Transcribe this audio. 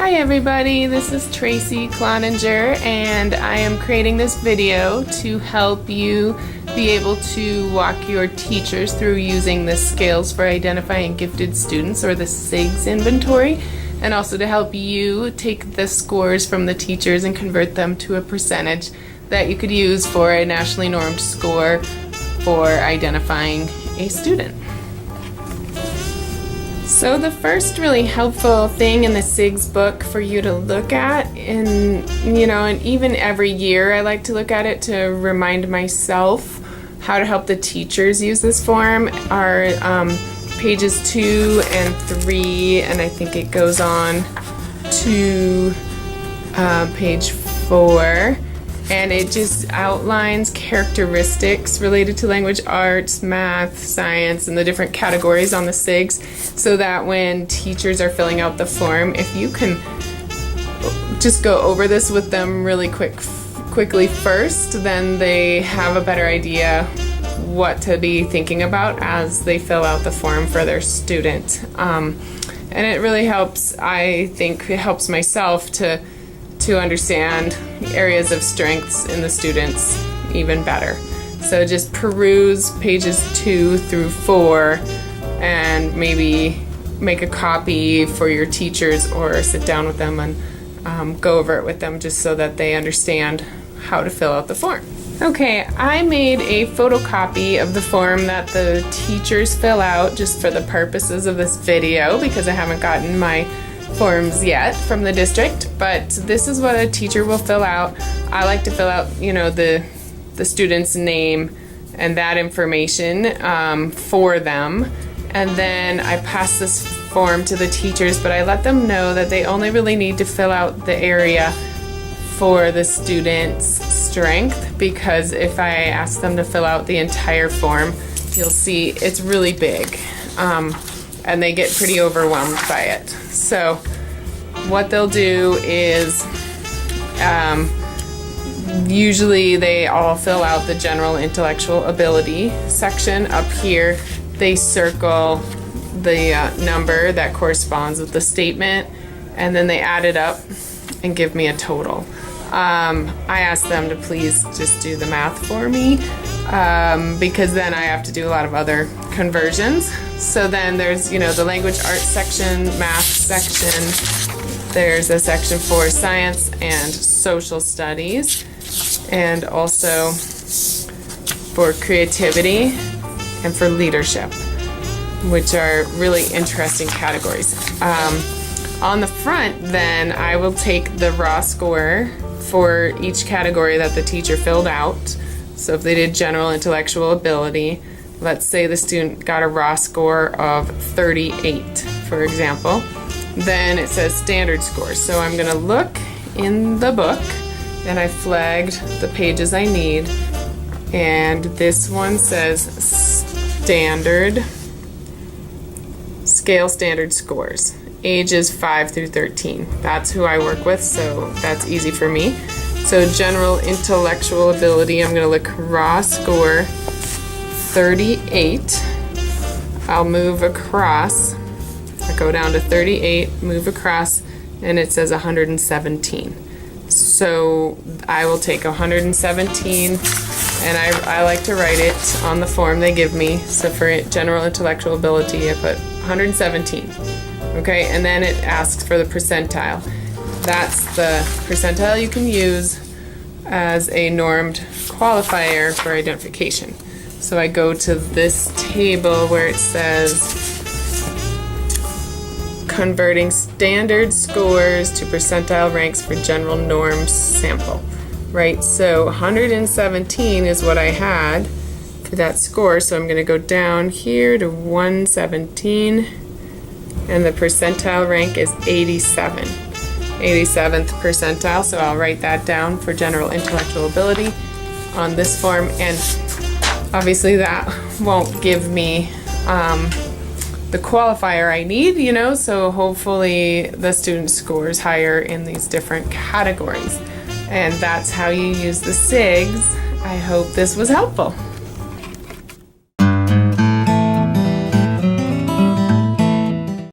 Hi everybody, this is Tracy Cloninger and I am creating this video to help you be able to walk your teachers through using the Scales for Identifying Gifted Students, or the SIGS inventory, and also to help you take the scores from the teachers and convert them to a percentage that you could use for a nationally normed score for identifying a student. So the first really helpful thing in the SIGS book for you to look at, and even every year I like to look at it to remind myself how to help the teachers use this form, are pages 2 and 3, and I think it goes on to page 4. And it just outlines characteristics related to language arts, math, science, and the different categories on the SIGS, so that when teachers are filling out the form, if you can just go over this with them really quickly first, then they have a better idea what to be thinking about as they fill out the form for their student. And it really helps, I think it helps myself to understand areas of strengths in the students even better. So just peruse pages 2 through 4 and maybe make a copy for your teachers, or sit down with them and go over it with them just so that they understand how to fill out the form. Okay, I made a photocopy of the form that the teachers fill out just for the purposes of this video, because I haven't gotten my forms yet from the district, but this is what a teacher will fill out. I like to fill out, the student's name and that information for them, and then I pass this form to the teachers, but I let them know that they only really need to fill out the area for the student's strength, because if I ask them to fill out the entire form, you'll see it's really big. And they get pretty overwhelmed by it. So what they'll do is usually they all fill out the general intellectual ability section. Up here they circle the number that corresponds with the statement, and then they add it up and give me a total. I ask them to please just do the math for me, because then I have to do a lot of other conversions. So then there's, the language arts section, math section, there's a section for science and social studies, and also for creativity and for leadership, which are really interesting categories. On the front then, I will take the raw score for each category that the teacher filled out. So if they did general intellectual ability, let's say the student got a raw score of 38, for example, then it says standard score. So I'm going to look in the book, and I flagged the pages I need, and this one says standard, scale standard scores, ages 5 through 13. That's who I work with, so that's easy for me. So general intellectual ability, I'm going to look raw score 38. I'll move across. I go down to 38, move across, and it says 117. So I will take 117, and I like to write it on the form they give me. So for general intellectual ability, I put 117. Okay, and then it asks for the percentile. That's the percentile you can use as a normed qualifier for identification. So I go to this table where it says converting standard scores to percentile ranks for general norms sample. Right, so 117 is what I had for that score, so I'm going to go down here to 117. And the percentile rank is 87. 87th percentile, so I'll write that down for general intellectual ability on this form, and obviously that won't give me the qualifier I need, so hopefully the student scores higher in these different categories. And that's how you use the SIGS. I hope this was helpful.